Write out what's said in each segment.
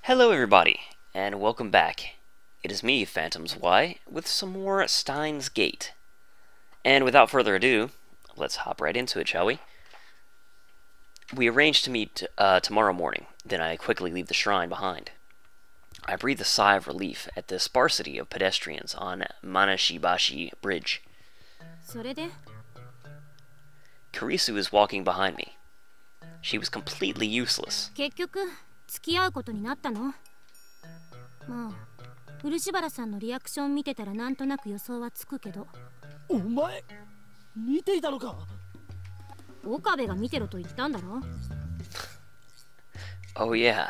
Hello everybody, and welcome back. It is me, Phantoms Y, with some more Steins Gate. And without further ado, let's hop right into it, shall we? We arranged to meet tomorrow morning, then I quickly leave the shrine behind. I breathe a sigh of relief at the sparsity of pedestrians on Manashibashi Bridge. Karisu is walking behind me. She was completely useless. 付き合うことになったの？まあ、漆原さんのリアクション見てたらなんとなく予想はつくけど。お前、見ていたのか？岡部が見てろと言ったんだろ？ Oh yeah.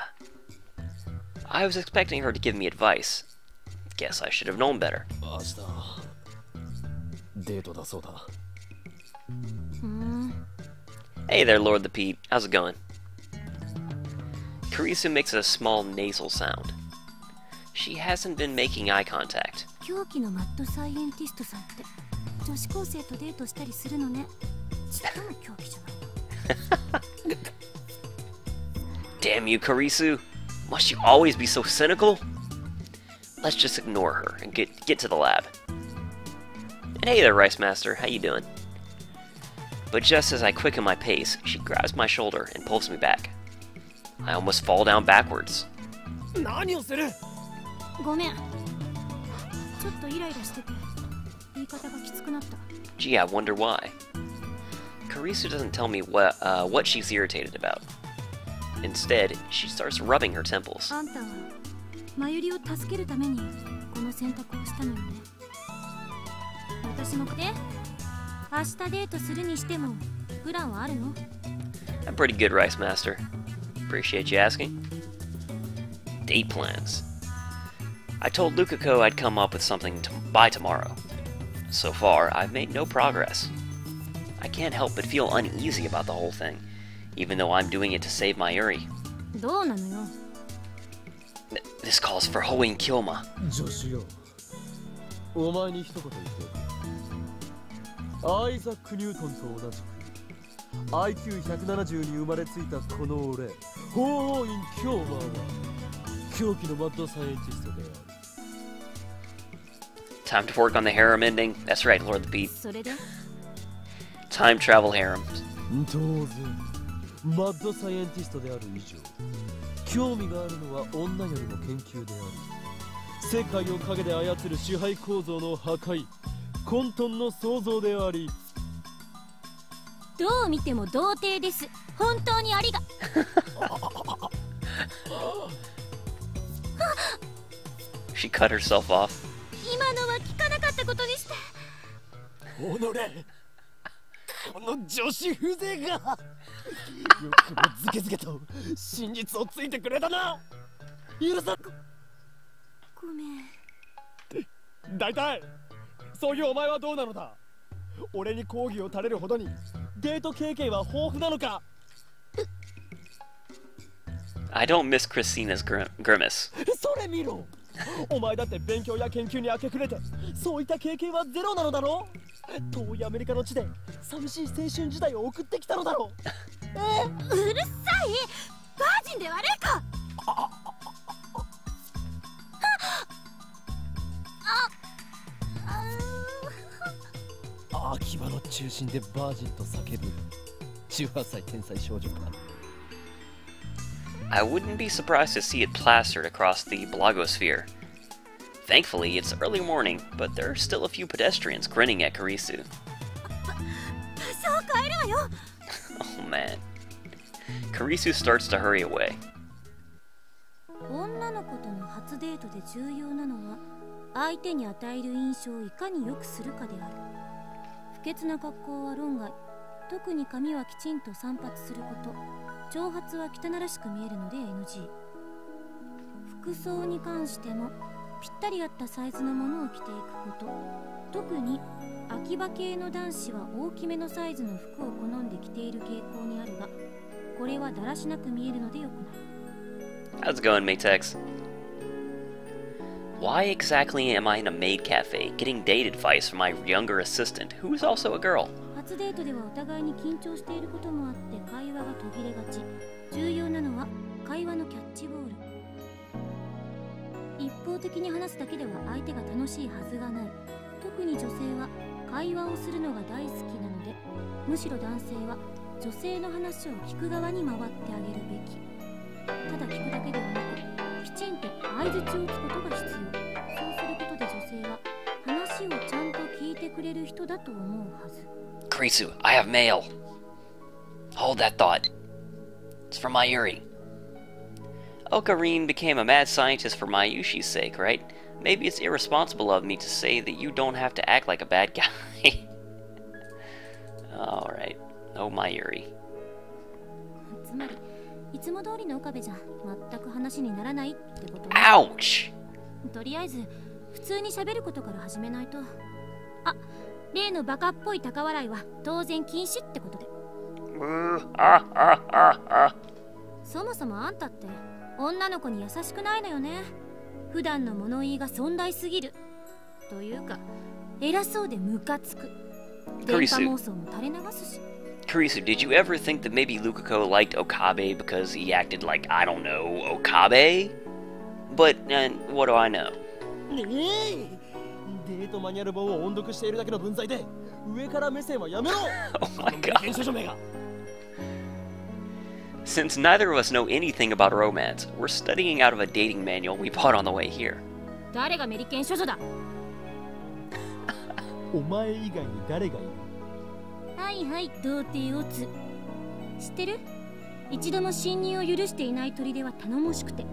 I was expecting her to give me advice. Guess I should have known better. 明日、デートだそうだ。Hey there, Lord the Pete. How's it going? Karisu makes a small nasal sound. She hasn't been making eye contact. 狂気のマッドサイエンティストさんって女子高生とデートしたりするのね。ちっとも狂気じゃない。Damn you, Karisu! Must you always be so cynical? Let's just ignore her and get to the lab. And hey there, Rice Master. How you doing? But just as I quicken my pace, she grabs my shoulder and pulls me back. I almost fall down backwards. 何をする？ごめん。ちょっとイライラしてて言い方がきつくなった。 Gee, I wonder why. Karisu doesn't tell me what she's irritated about. Instead, she starts rubbing her temples. あんたはマユリを助けるためにこの選択をしたのよね。私もで、明日デートするにしてもプランはあるの？ I'm pretty good, Rice Master. Appreciate you asking. Date plans. I told Lukako I'd come up with something by tomorrow. So far, I've made no progress. I can't help but feel uneasy about the whole thing, even though I'm doing it to save my Yuri. どうなのよ。This calls for hoeing Kyoma. 助手よ。お前に一言言っておく。アイザック・ニュートンと同じく IQ170 に生まれついたこの俺、法王院京馬は狂気のマッドサイエンティストである。Time to work on the harem ending. That's right, Lord the Pete. それで Time travel harem. 当然、マッドサイエンティストである以上、興味があるのは女よりも研究であり、世界を陰で操る支配構造の破壊、混沌の創造であり。どう見ても童貞です。本当にありが。She cut herself off. 今のは聞かなかったことにして。おのれ、この女子風情がよくもズケズケと真実をついてくれたな。許さ。ごめん。だいたいそういうお前はどうなのだ。俺に講義を垂れるほどにデート経験は豊富なのか。 I don't miss Christina's grimace. それ見ろ。お前だって勉強や研究に明け暮れてそういった経験はゼロなのだろう。遠いアメリカの地で寂しい青春時代を送ってきたのだろう。うるさい。バージンで悪いか。秋葉の中心でバージンと叫ぶ18歳天才少女か。 I wouldn't be surprised to see it plastered across the blogosphere. Thankfully, it's early morning, but there are still a few pedestrians grinning at Karisu. そう帰るわよ。 Oh man. Karisu starts to hurry away. 女の子との初デートで重要なのは相手に与える印象をいかに良くするかである。不潔な格好は論外。特に髪はきちんと散髪すること。長髪は汚らしく見えるので NG。 服装に関してもぴったり合ったサイズのものを着ていくこと。特に秋葉系の男子は大きめのサイズの服を好んで着ている傾向にあるが、これはだらしなく見えるのでよくない。 How's it going, Matex? Why exactly am I in a maid cafe getting date advice from my younger assistant, who is also a girl? 初デートではお互いに緊張していることもあって会話が途切れがち。重要なのは会話のキャッチボール。方的に話すだけでは相手が楽しいはずがない。特に女性は会話をするのが大好きなので、むしろ男性は女性の話を聞く側に回ってあげるべき。ただ聞くだけではなく、きちんと相槌を打つことが必要。そうすることで女性は話をちゃんと聞いてくれる人だと思うはず。Kurisu, I have mail. Hold that thought. It's from Mayuri. Okarine became a mad scientist for Mayushi's sake, right? Maybe it's irresponsible of me to say that you don't have to act like a bad guy. Alright. Oh, Mayuri. つまり、いつも通りの岡部じゃ全く話にならないってことね。Ouch! とりあえず、普通に喋ることから始めないと。あ、例のバカっぽい高笑いは当然禁止ってことで。そもそもあんたって女の子に優しくないのよね。普段の物言いが尊大すぎる。というか、偉そうでムカつく。電波妄想も垂れ流すし。Kurisu, did you ever think that maybe Lukako liked Okabe because he acted like, I don't know, Okabe? But, what do I know? デートマニュアル本を音読しているだけの分際で上から目線はやめろ。 Oh my god. Since neither of us know anything about romance, we're studying out of a dating manual we bought on the way here. 誰がメリケン処女だ。お前以外に誰がいる？はいはい、童貞オツ。知ってる？一度も侵入を許していない砦は頼もしくて、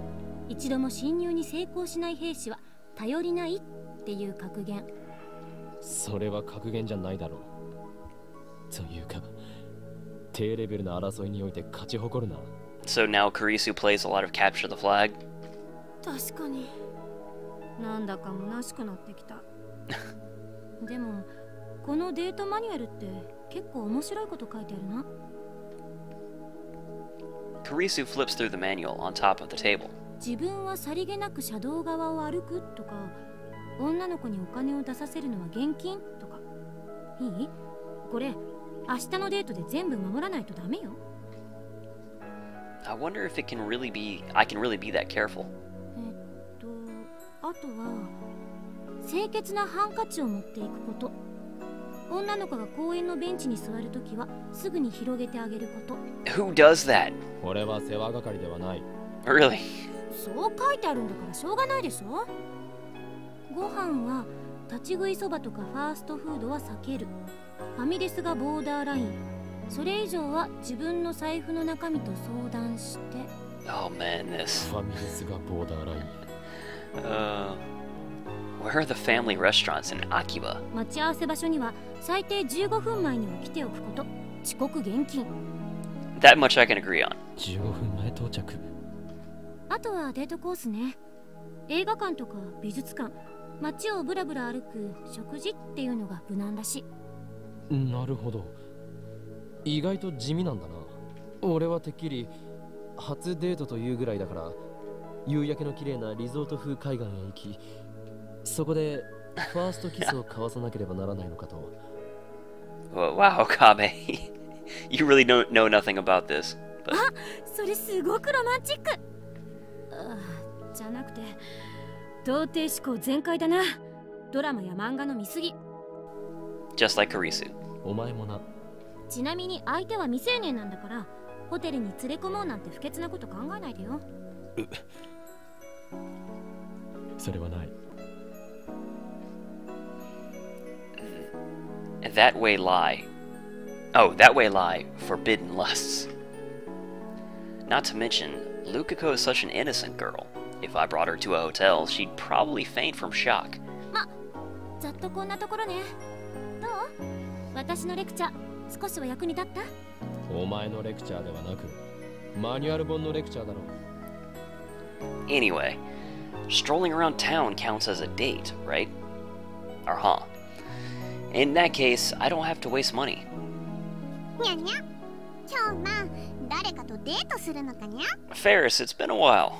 一度も侵入に成功しない兵士は頼りないっていう格言。それは格言じゃないだろう。というか、低レベルな争いにおいて勝ち誇るな。So now Kurisu plays a lot of Capture the Flag? 確かに。なんだか虚しくなってきた。でも、このデートマニュアルって結構面白いこと書いてあるな。Kurisu flips through the manual on top of the table. 自分はさりげなく車道側を歩くとか、女の子にお金を出させるのは現金とか。いい？これ、明日のデートで全部守らないとダメよ。I wonder if I can really be that careful. あとは、清潔なハンカチを持っていくこと。女の子が公園のベンチに座るときはすぐに広げてあげること。Who does that? 俺は世話係ではない。Really? そう書いてあるんだからしょうがないでしょ。ご飯は立ち食いそばとかファーストフードは避ける。ファミレスがボーダーライン。それ以上は自分の財布の中身と相談して。Oh man, this. ファミレスがボーダーライン。Where are the family restaurants in Akiba? 待ち合わせ場所には最低15分前には来ておくこと。遅刻厳禁。That much I can agree on. 15分前到着。あとはデートコースね。映画館とか美術館、街をブラブラ歩く食事っていうのが無難だし。なるほど。意外と地味なんだな。俺はてっきり初デートというぐらいだから、夕焼けの綺麗なリゾート風海岸へ行き、そこでファーストキスを交わさなければならないのかと。Wow, Okabe. You really don't know nothing about this. But... あ、それすごくロマンチック。じゃなくて、童貞思考全開だな。ドラマや漫画の見過ぎ。Just like Kurisu. お前もな。ちなみに相手は未成年なんだから、ホテルに連れ込もうなんて不潔なこと考えないでよ。それはない。That way lie. Oh, that way lie forbidden lusts. Not to mention, Lukako is such an innocent girl. If I brought her to a hotel, she'd probably faint from shock. ま、ざっとこんなところね。どう？私のレクチャー、少しは役に立った？お前のレクチャーではなく、マニュアル本のレクチャーだろ。Anyway, strolling around town counts as a date, right? Or huh? In that case, I don't have to waste money. にゃにゃ、今日は誰かとデートするのかにゃ？ Ferris, it's been a while.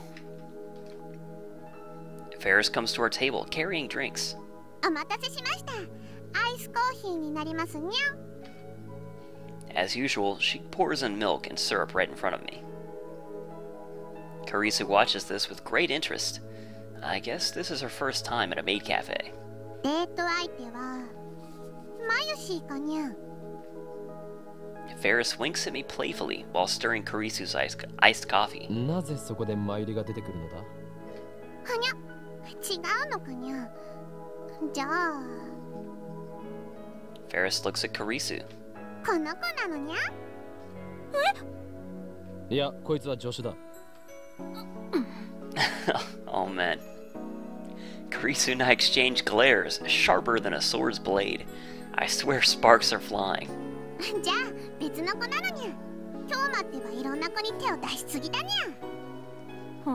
Ferris comes to our table, carrying drinks. お待たせしました。アイスコーヒーになりますにゃ。As usual, she pours in milk and syrup right in front of me. Carissa watches this with great interest. I guess this is her first time at a maid cafe. デート相手はマユシーかにゃ。 Ferris winks at me playfully while stirring Karisu's iced coffee. なぜそこでマユリが出てくるのだ？はにゃ、違うのかにゃ。じゃあ Ferris looks at Karisu. この子なのにゃ。いや、こいつは助手だ。Oh man. Karisu and I exchange glares, sharper than a sword's blade. I swear sparks are flying. じゃあ別の子なのにゃ。今日待ってはいろんな子に手を出しすぎだにゃ。ほ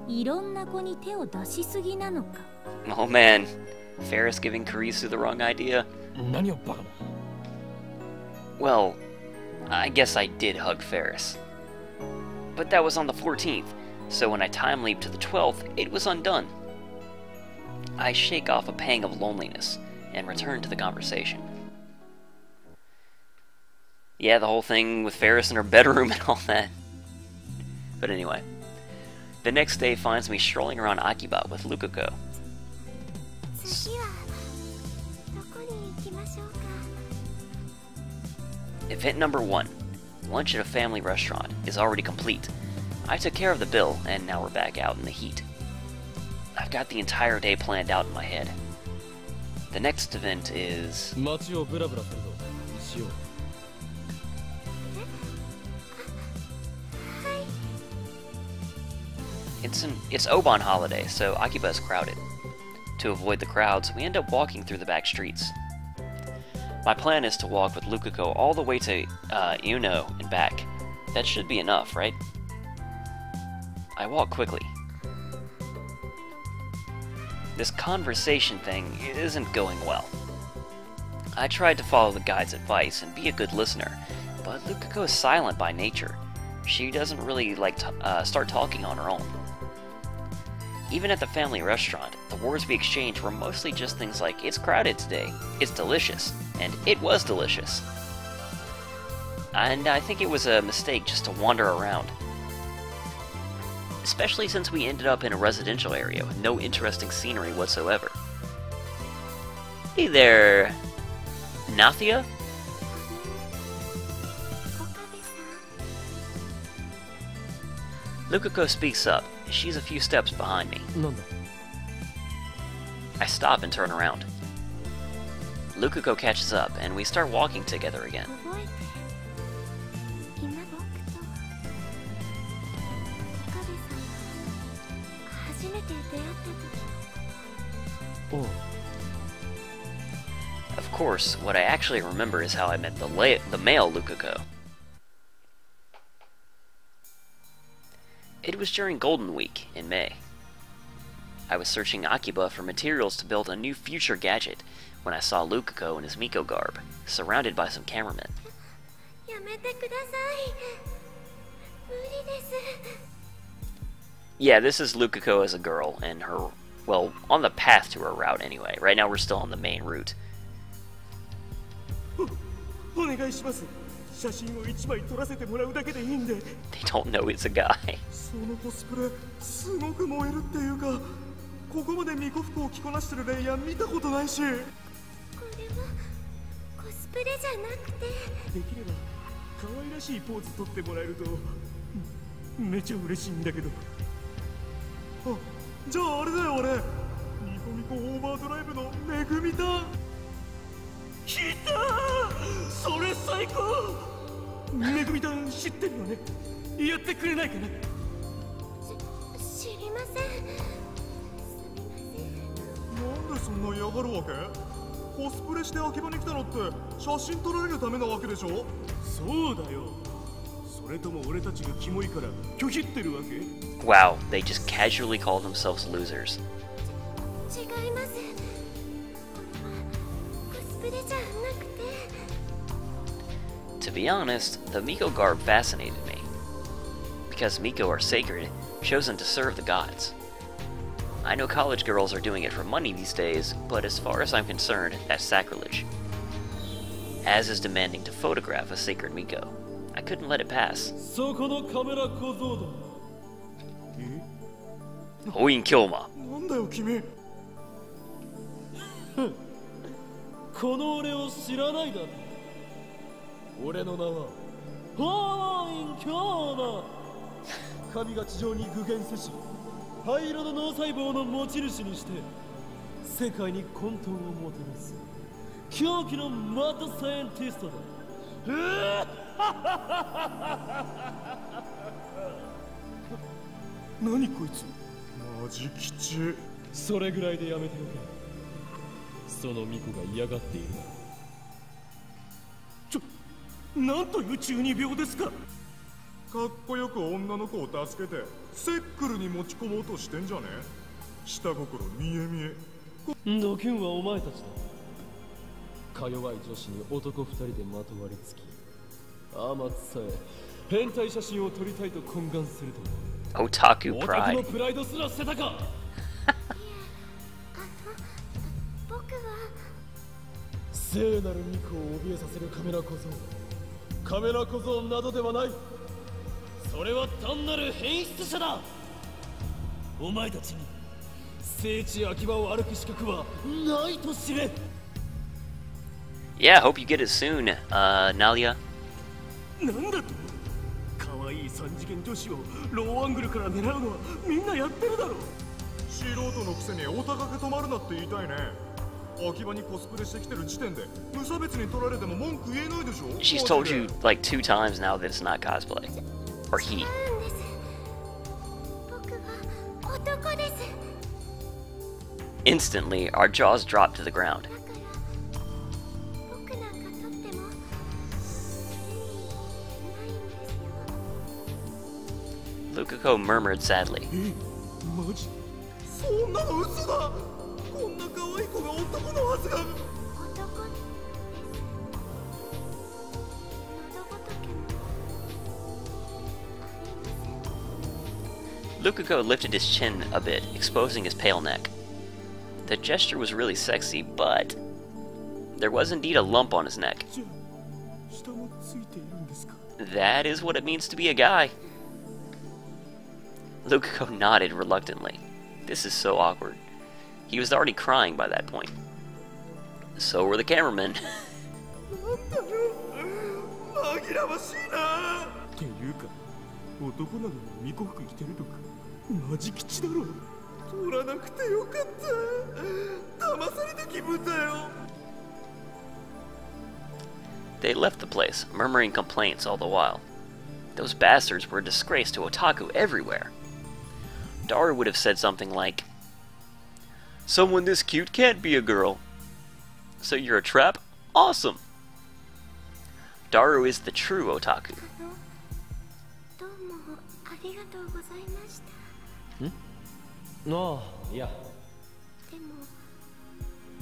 う、いろんな子に手を出しすぎなのか。 Oh man. Ferris giving Karisu the wrong idea? 何をバカな。Well, I guess I did hug Ferris. But that was on the 14th, so when I time leap to the 12th, it was undone. I shake off a pang of loneliness and return to the conversation. Yeah, the whole thing with Ferris in her bedroom and all that. But anyway, the next day finds me strolling around Akiba with Lukako. 次はどこに行きましょうか。 Event number 1, lunch at a family restaurant, is already complete. I took care of the bill, and now we're back out in the heat. I've got the entire day planned out in my head. The next event is... 街をブラブラするぞ。しよう。It's Oban holiday, so Akiba is crowded. To avoid the crowds, we end up walking through the back streets. My plan is to walk with Lukako all the way to Uno and back. That should be enough, right? I walk quickly. This conversation thing isn't going well. I tried to follow the guide's advice and be a good listener, but Lukako is silent by nature. She doesn't really like to start talking on her own. Even at the family restaurant, the words we exchanged were mostly just things like, "It's crowded today," "It's delicious," and "It was delicious." And I think it was a mistake just to wander around. Especially since we ended up in a residential area with no interesting scenery whatsoever. Hey there, Nathia? Lukako speaks up. She's a few steps behind me. なんだ。 I stop and turn around. Lukako catches up, and we start walking together again. 覚えて。今僕と岡部さんは初めて出会った時。おう。 Of course, what I actually remember is how I met the male Lukako. It was during Golden Week in May. I was searching Akiba for materials to build a new future gadget when I saw Lukako in his Miko garb, surrounded by some cameramen. やめてください。無理です。 Yeah, this is Lukako as a girl, and her, well, on the path to her route anyway. Right now we're still on the main route. お願いします。写真を1枚撮らせてもらうだけでいいんで。 They don't know it's a guy. そのコスプレすごく燃えるっていうか、ここまで巫女服を着こなしてるレイヤー見たことないし。これはコスプレじゃなくて。できれば可愛らしいポーズ撮ってもらえるとめちゃ嬉しいんだけど。あ、じゃああれだよ俺。ニコニコオーバードライブのめぐみだ。来たー！それ最高！めぐみだん知ってるよね？やってくれないかな？知りません。すみません。なんでそんな嫌がるわけ？コスプレして秋葉に来たのって写真撮られるためなわけでしょ？そうだよ。それとも俺たちがキモいから拒否ってるわけ？ Wow, they just casually call themselves losers. 違います。コスプレじゃなくて。 To be honest, the Miko garb fascinated me. Because Miko are sacred, chosen to serve the gods. I know college girls are doing it for money these days, but as far as I'm concerned, that's sacrilege. As is demanding to photograph a sacred Miko. I couldn't let it pass. そこのカメラ小僧だ。ホイン京馬。なんだよ君。この俺を知らないだろ。俺の名はホイン京馬。神が地上に具現せし灰色の脳細胞の持ち主にして世界に混沌をもたらす狂気のマッドサイエンティストだ。何こいつ。マジ吉。それぐらいでやめておけ。その巫女が嫌がっている。なんという中二病ですか。かっこよく女の子を助けてセックルに持ち込もうとしてんじゃね。下心見え見え。ドキュンはお前たちだ。か弱い女子に男二人でまとわりつき、あまつさえ変態写真を撮りたいと懇願するとは。Otaku オタク pride. のプライドすら捨てたか。僕は聖なる巫女を怯えさせるカメラ小僧。カメラ小僧などではない。それは単なる変質者だ。お前たちに聖地秋葉を歩く資格はないと知れ。 Yeah, hope you get it soon, Nalia. なんだと。可愛い三次元女子をローアングルから狙うのはみんなやってるだろう。素人のくせにお高く止まるなって言いたいね。秋葉にコスプレしてきてる時点で無差別に取られても文句言えないでしょ。 She's told you like 2 times now that it's not cosplay. Or he. 僕は男です。 Instantly, our jaws dropped to the ground. だから僕なんかとってもないんですよ。 Lukako murmured sadly. マジ。そんなの嘘だ。こんな可愛い子が男のはずが。男です。喉仏もありません。 Lukako lifted his chin a bit, exposing his pale neck. The gesture was really sexy, but there was indeed a lump on his neck. じゃあ下もついているんですか。 That is what it means to be a guy. Lukako nodded reluctantly. This is so awkward. He was already crying by that point. So were the cameramen. なんだよ。紛らわしいな。っていうか、男なのに巫女服着てるとかマジ吉だろ。取らなくてよかった。騙された気分だよ。 They left the place, murmuring complaints all the while. Those bastards were a disgrace to otaku everywhere. Daru would have said something like, "Someone this cute can't be a girl. So you're a trap? Awesome." Daru is the true otaku. どうもありがとうございました。ああ、いや。でも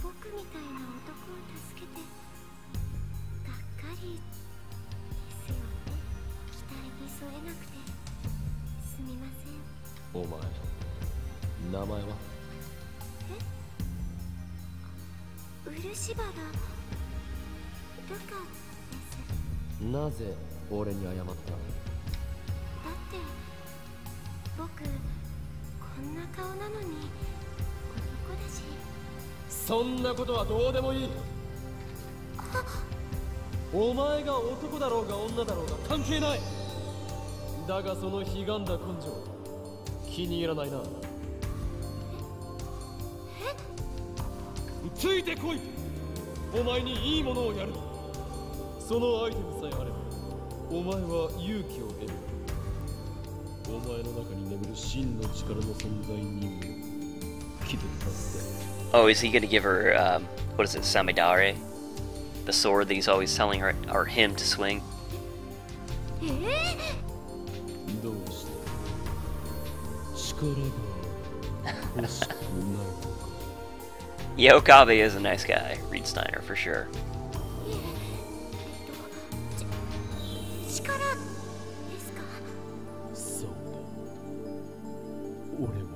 僕みたいな男を助けてがっかりですよね。期待に添えなくてすみません。お前、名前は？漆原ルカです。なぜ俺に謝った？だって僕こんな顔なのに男だし。そんなことはどうでもいい。お前が男だろうが女だろうが関係ない。だがその悲願だ根性気に入らないな。ついてこい。お前にいいものをやる。そのアイテムさえあればお前は勇気を得る。お前の中に眠る真の力の存在にも気づかせて。 Oh, is he gonna give her, what is it, Samidare? The sword that he's always telling her, or him to swing? どうして力が欲しくないのか。 Yeah, Okabe is a nice guy, Reed Steiner, for sure. 力ですか。そうだ。俺は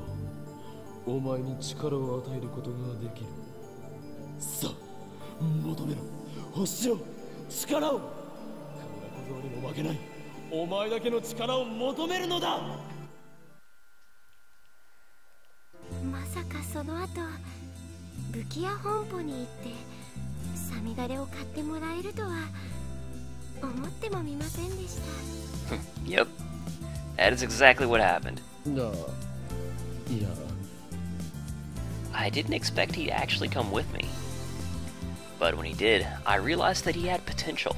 お前に力を与えることができる。さあ求めろ。欲しろ力を。カメラ小僧にも負けない。お前だけの力を求めるのだ。さかその後武器屋本舗に行ってサミダレを買ってもらえるとは思ってもみませんでした。Yep, that is exactly what happened. Yeah. I didn't expect he'd actually come with me. But when he did, I realized that he had potential.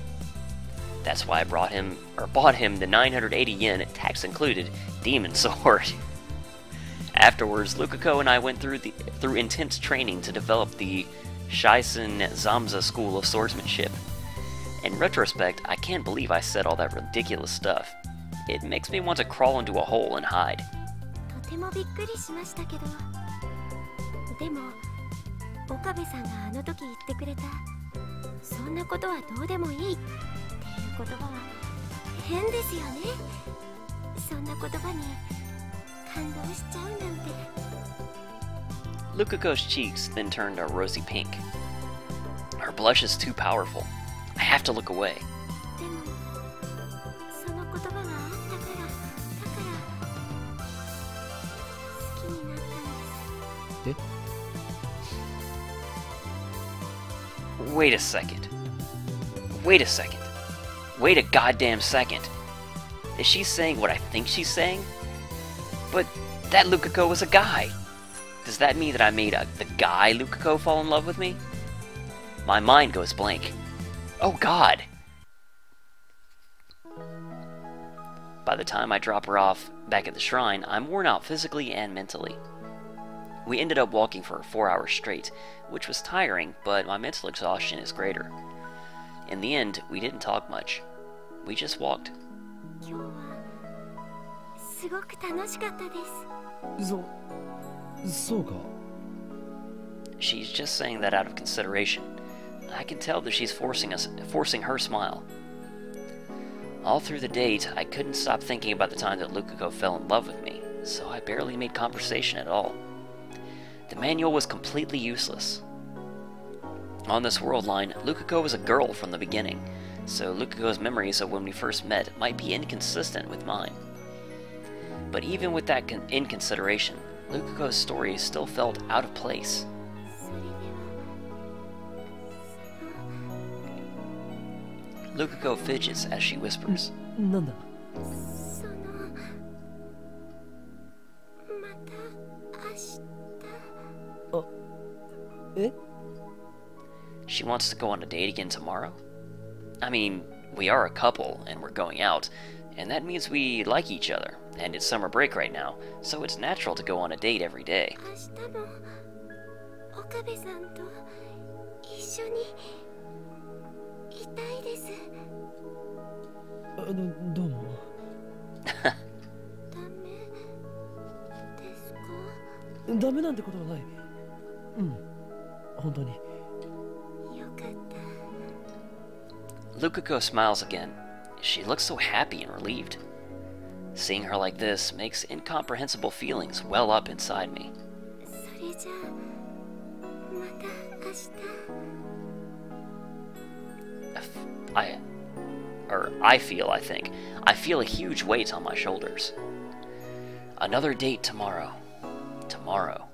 That's why I bought him the 980 yen, tax included, demon sword. Afterwards, Lukako and I went through intense training to develop the Shisen Zamza school of swordsmanship. In retrospect, I can't believe I said all that ridiculous stuff. It makes me want to crawl into a hole and hide. とてもびっくりしましたけど、でも岡部さんがあの時言ってくれたそんなことはどうでもいいっていう言葉は変ですよね。そんな言葉に感動しちゃうなんて。Lukako's cheeks then turned a rosy pink. Her blush is too powerful. I have to look away. でもその言葉があったから好きになったんです。Wait a second. Wait a second. Wait a goddamn second. Is she saying what I think she's saying? But that Lukako was a guy. Does that mean that I made the guy Lukako fall in love with me? My mind goes blank. Oh god! By the time I drop her off back at the shrine, I'm worn out physically and mentally. We ended up walking for 4 hours straight, which was tiring, but my mental exhaustion is greater. In the end, we didn't talk much. We just walked. 今日はすごく楽しかったです。そうか。 She's just saying that out of consideration. I can tell that she's forcing her smile. All through the date, I couldn't stop thinking about the time that Lukako fell in love with me, so I barely made conversation at all. The manual was completely useless. On this world line, Lukako was a girl from the beginning, so Lukako's memories of when we first met might be inconsistent with mine. But even with that in consideration, Lukako's story still felt out of place. それでは Lukako fidgets as she whispers. なんだ。そのまた明日。え？ She wants to go on a date again tomorrow? I mean, we are a couple, and we're going out, and that means we like each other, and it's summer break right now, so it's natural to go on a date every day. 明日も岡部さんと一緒にいたいです。どうも。ダメですか？ダメなんてことはない。うん、本当に。よかった。 Lukako smiles again. She looks so happy and relieved. Seeing her like this makes incomprehensible feelings well up inside me. それじゃあまた明日。I feel a huge weight on my shoulders. Another date tomorrow. Tomorrow.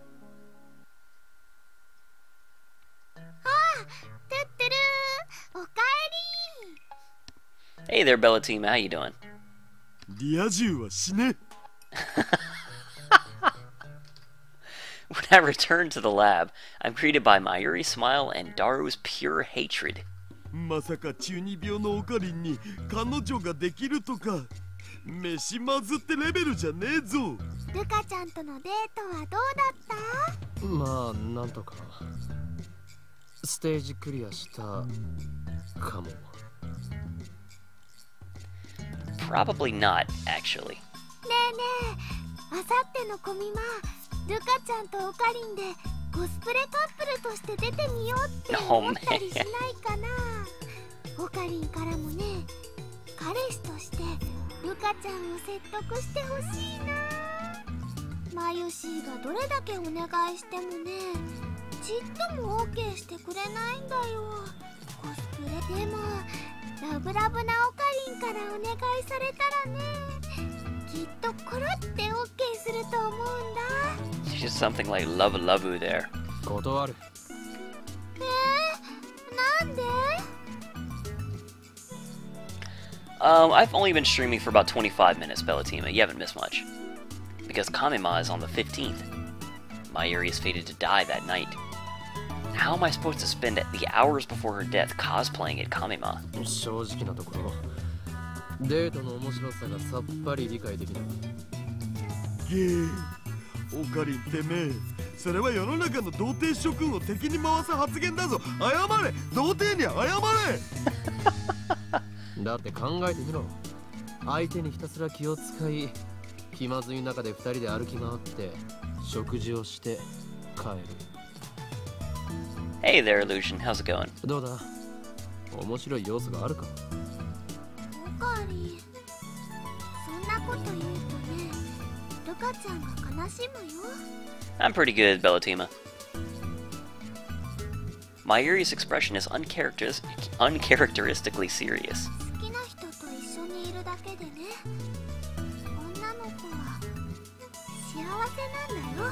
てってるー、おかえり。 Hey there, Bella Team. How you doing? リア充は死ね。 When I return to the lab, I'm greeted by Mayuri's smile and Daru's pure hatred. まさか中二病のオカリンに彼女ができるとか。飯まずってレベルじゃねえぞ。ルカちゃんとのデートはどうだった？まあなんとか。ステージクリアしたかも。 Probably not, actually. ねえねえ、あさってのコミマ、ルカちゃんとオカリンでコスプレカップルとして出てみようって思ったりしないかな。オカリンからもね、彼氏としてルカちゃんを説得してほしいな。マユシーがどれだけお願いしてもね、ちっとも OK してくれないんだよ。コスプレでもラブラブなオカリンからお願いされたらね、きっとコロって OK すると思うんだ。She Just something like love lovu there. 断る。なんで？ I've only been streaming for about 25 minutes, Bellatima. You haven't missed much. Because Kamima is on the 15th. Mayuri is fated to die that night. How am I supposed to spend the hours before her death cosplaying at Kamima? 正直なところ、デートの面白さがさっぱり理解できない。ゲー、オカリンてめえ、それは世の中の童貞諸君を敵に回す発言だぞ。謝れ、童貞に謝れ。だって考えてみろ。相手にひたすら気を使い、気まずい中で二人で歩き回って食事をして帰る。Hey there, Illusion. How's it going? どうだ？面白い要素があるか？オカリン、そんなこと言うとね、ルカちゃんが悲しむよ。 I'm pretty good, Bellatima. Mayuri's expression is uncharacteristically serious. 好きな人と一緒にいるだけでね、女の子は幸せなんだよ。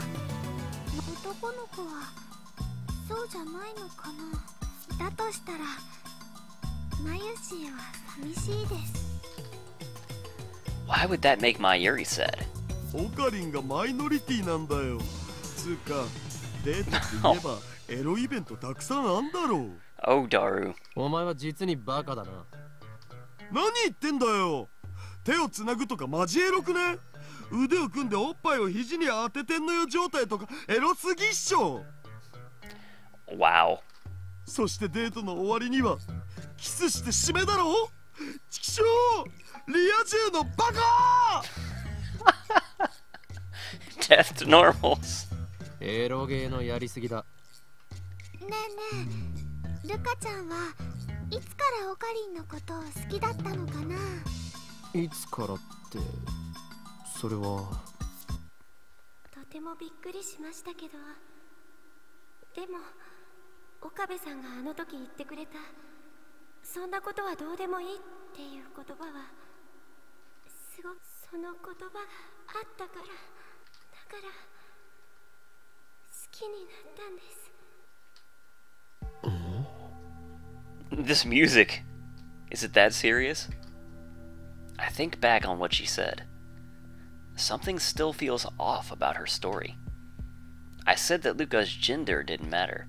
男の子はそうじゃないのかな。だとしたらマユシは寂しいです。 Why would that make Mayuri sad? オカリンがマイノリティなんだよ。つうか、デートって言えばエロイベントたくさんあんだろう。Oh, Daru. お前は実にバカだな。何言ってんだよ。手をつなぐとかマジエロくね。腕を組んでおっぱいを肘に当ててんのよ状態とかエロすぎっしょ。 Wow. そしてデートの終わりにはキスして締めだろ。チキショー、リア充のバカ。 Death to normals. エロゲーのやりすぎだ。ねえねえ、ルカちゃんはいつからオカリンのことを好きだったのかな。いつからって、それは。とてもびっくりしましたけど、でも岡部さんがあの時言ってくれたそんなことはどうでもいいっていう言葉はすごくその言葉があったから、だから好きになったんです。 This music. Is it that serious? I think back on what she said. Something still feels off about her story. I said that Luca's gender didn't matter.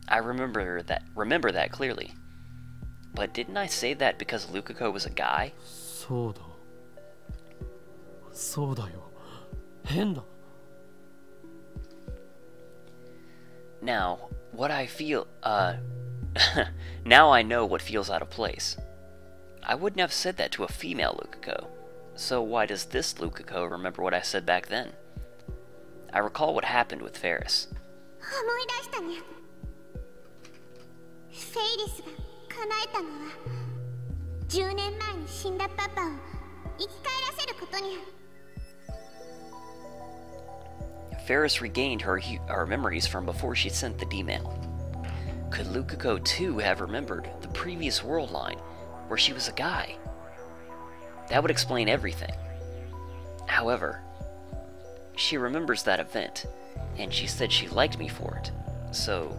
I remember that clearly. But didn't I say that because Lukako was a guy? そうだ。そうだよ。変だ。 Now, what I feel, now I know what feels out of place. I wouldn't have said that to a female Lukako. So why does this Lukako remember what I said back then? I recall what happened with Ferris. 思い出したにゃ。フェイリスが叶えたのは10年前に死んだパパを生き返らせることにゃ。 Ferris regained her memories from before she sent the D-mail. Could Lukako too have remembered the previous world line where she was a guy? That would explain everything. However, she remembers that event, and she said she liked me for it. So,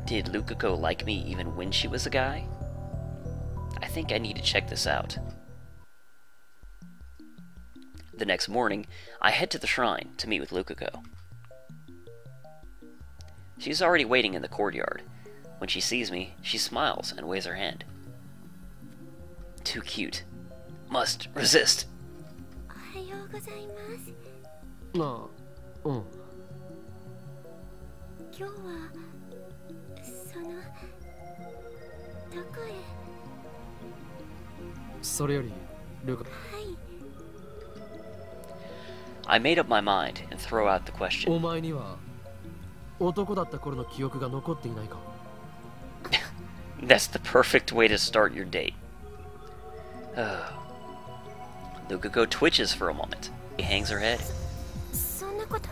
did Lukako like me even when she was a guy? I think I need to check this out. The next morning, I head to the shrine to meet with Lukako. She's already waiting in the courtyard. When she sees me, she smiles and waves her hand. Too cute. Must resist. おはようございます。なあ、うん。今日はそのどこへ。それより、ルカ。はい。 I made up my mind and throw out the question. お前には男だった頃の記憶が残っていないか？ That's the perfect way to start your date. Lukako twitches for a moment. He hangs her head. そんなこと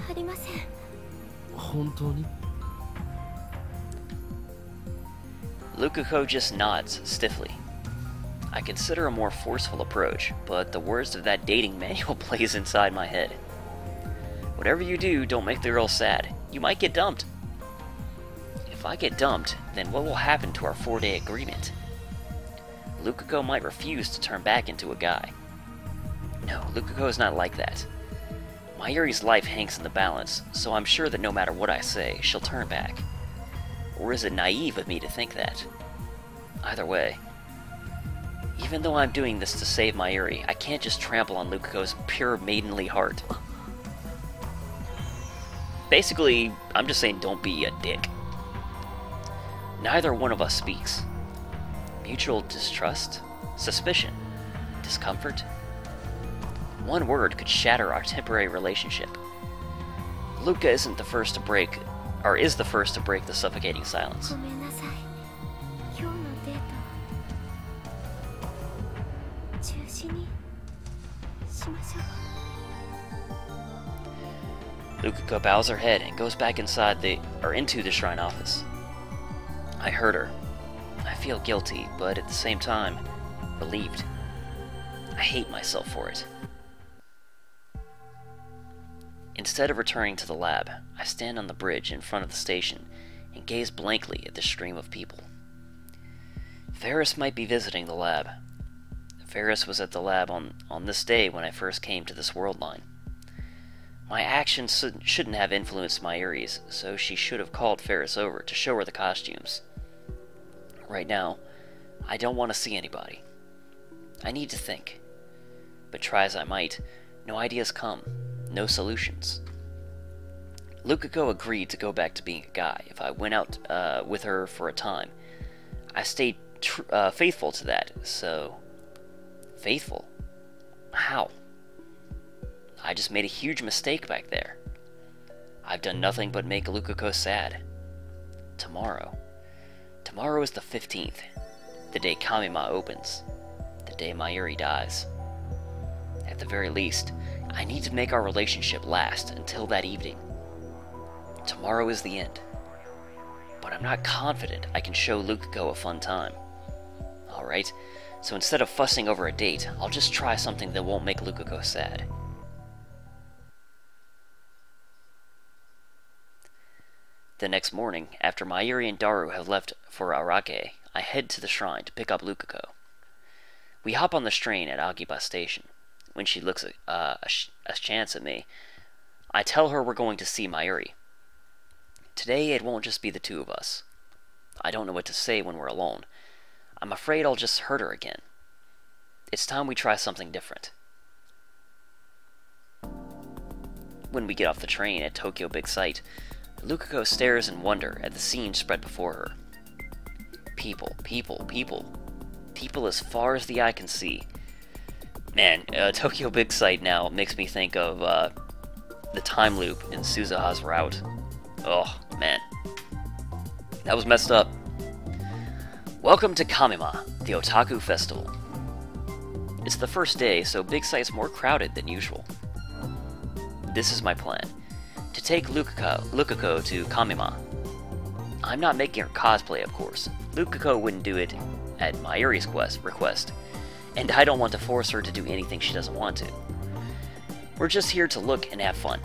ありません。本当に？ Lukako just nods stiffly. I consider a more forceful approach, but the words of that dating manual plays inside my head. Whatever you do, don't make the girl sad. You might get dumped. If I get dumped, then what will happen to our 4-day agreement? Lukako might refuse to turn back into a guy. No, Lukako is not like that. Mayuri's life hangs in the balance, so I'm sure that no matter what I say, she'll turn back. Or is it naive of me to think that? Either way, even though I'm doing this to save Mayuri, I can't just trample on Lukako's pure maidenly heart. Basically, I'm just saying don't be a dick. Neither one of us speaks. Mutual distrust, suspicion, discomfort. One word could shatter our temporary relationship. Luka isn't the first to break, or is the first to break the suffocating silence. ごめんなさい。今日のデート中止にしましょう。 Lukako bows her head and goes back into the shrine office. I hurt her. I feel guilty, but at the same time, relieved. I hate myself for it. Instead of returning to the lab, I stand on the bridge in front of the station and gaze blankly at the stream of people. Ferris might be visiting the lab. Ferris was at the lab on this day when I first came to this world line. My actions shouldn't have influenced Mayuri's, so she should have called Ferris over to show her the costumes. Right now, I don't want to see anybody. I need to think. But try as I might, no ideas come, no solutions. Lukako agreed to go back to being a guy if I went out with her for a time. I stayed faithful to that, so... Faithful? How? I just made a huge mistake back there. I've done nothing but make Lukako sad. Tomorrow is the 15th, the day Kamima opens, the day Mayuri dies. At the very least, I need to make our relationship last until that evening. Tomorrow is the end, but I'm not confident I can show Lukako a fun time. Alright, so instead of fussing over a date, I'll just try something that won't make Lukako sad. The next morning, after Mayuri and Daru have left for Arake, I head to the shrine to pick up Lukako. We hop on the train at Agiba Station. When she looks askance at me, I tell her we're going to see Mayuri. Today it won't just be the two of us. I don't know what to say when we're alone. I'm afraid I'll just hurt her again. It's time we try something different. When we get off the train at Tokyo Big Sight, Lukako stares in wonder at the scene spread before her. People, people, people. People as far as the eye can see. Man, Tokyo Big Sight now makes me think of the time loop in Suzuha's Route. Oh, man. That was messed up. Welcome to Kamima, the Otaku Festival. It's the first day, so Big Sight's more crowded than usual. This is my plan. To take Lukako to Kamima. I'm not making her cosplay, of course. Lukako wouldn't do it at Mayuri's request, and I don't want to force her to do anything she doesn't want to. We're just here to look and have fun.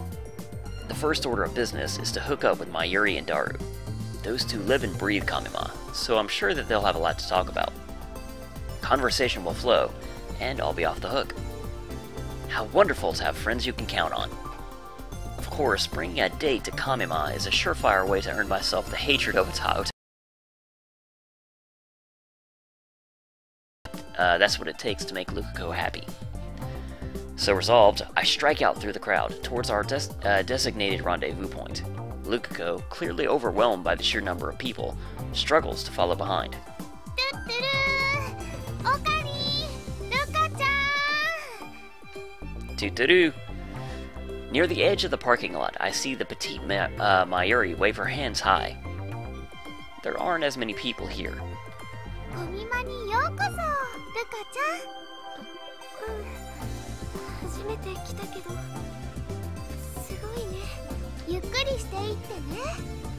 The first order of business is to hook up with Mayuri and Daru. Those two live and breathe Kamima, so I'm sure that they'll have a lot to talk about. Conversation will flow, and I'll be off the hook. How wonderful to have friends you can count on. Of course, bringing a date to Kamima is a surefire way to earn myself the hatred of Otaku. That's what it takes to make Lukako happy. So resolved, I strike out through the crowd towards our designated rendezvous point. Lukako, clearly overwhelmed by the sheer number of people, struggles to follow behind. Toot-toot-oo! Near the edge of the parking lot, I see the petite Mayuri wave her hands high. There aren't as many people here.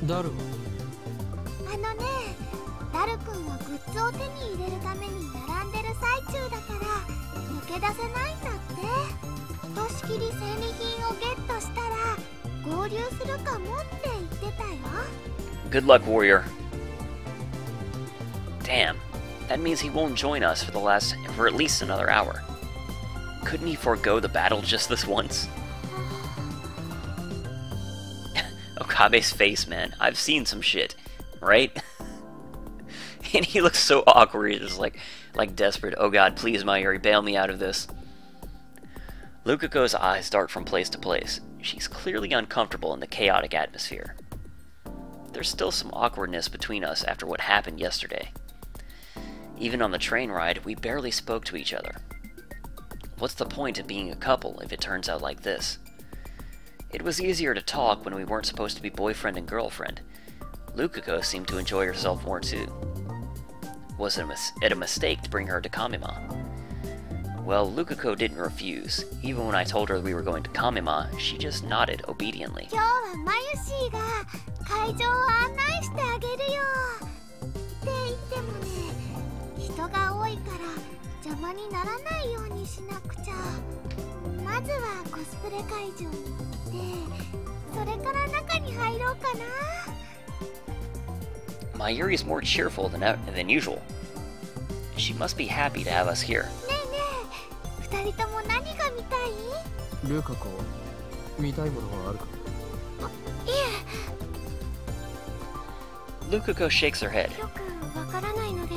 Daru. ダル君はグッズを手に入れるために並んでる最中だから抜け出せないんだって。ひとしきり戦利品をゲットしたら合流するかもって言ってたよ。 Good luck, warrior. Damn, that means he won't join us for at least another hour. Couldn't he forego the battle just this once? Okabe's face, man. I've seen some shit, right? And he looks so awkward, he's just like desperate. Oh god, please, Mayuri, bail me out of this. Lukako's eyes dart from place to place. She's clearly uncomfortable in the chaotic atmosphere. There's still some awkwardness between us after what happened yesterday. Even on the train ride, we barely spoke to each other. What's the point of being a couple if it turns out like this? It was easier to talk when we weren't supposed to be boyfriend and girlfriend. Lukako seemed to enjoy herself more too. Was it a mistake to bring her to Kamima? Well, Lukako didn't refuse. Even when I told her we were going to Kamima, she just nodded obediently. 今日はマユシーが会場を案内してあげるよって言ってもね、人が多いから邪魔にならないようにしなくちゃ。まずはコスプレ会場に行って、それから中に入ろうかな。 Mayuri's more cheerful than usual. She must be happy to have us here. ねえねえ、二人とも何が見たい？ルカ子、見たいものはあるか？いえ、 Lukako shakes her head. よくわからないので、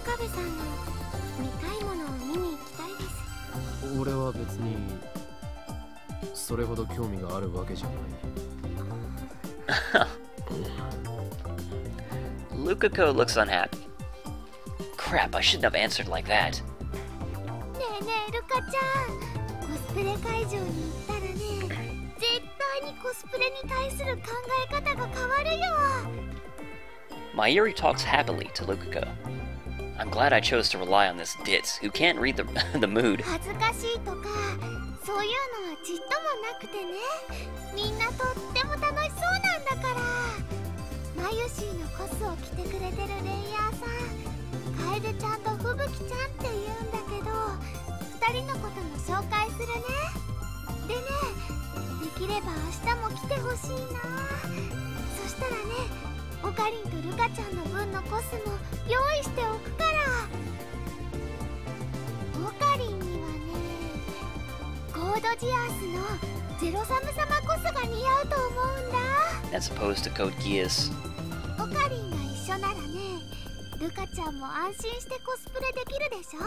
岡部さんの見たいものを見に行きたいです。俺は別にそれほど興味があるわけじゃない。Lukako looks unhappy. Crap, I shouldn't have answered like that. ねえねえ、ルカちゃん、コスプレ会場に行ったらね、絶対にコスプレに対する考え方が変わるよ。 Mayuri talks happily to Lukako. I'm glad I chose to rely on this ditz who can't read the mood. 恥ずかしいとか、そういうのはちっともなくてね、みんなとっても楽しそうなんだから。マユシーのコスを着てくれてるレイヤーさん、楓ちゃんと吹雪ちゃんって言うんだけど、二人のことも紹介するね。でね、できれば明日も来てほしいな。そしたらね、オカリンとルカちゃんの分のコスも用意しておくから。オカリンにはね、コードジアースのゼロサム様コスが似合うと思うんだ。 As opposed to Code Geass. オカリンが一緒ならね、ルカちゃんも安心してコスプレできるでしょ。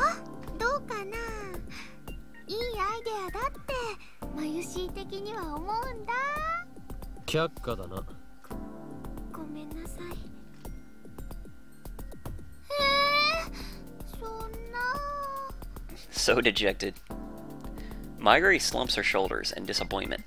どうかな。いいアイデアだってマユシー的には思うんだ。却下だな。ごめんなさい。そんな。 So dejected. Mayuri slumps her shoulders in disappointment.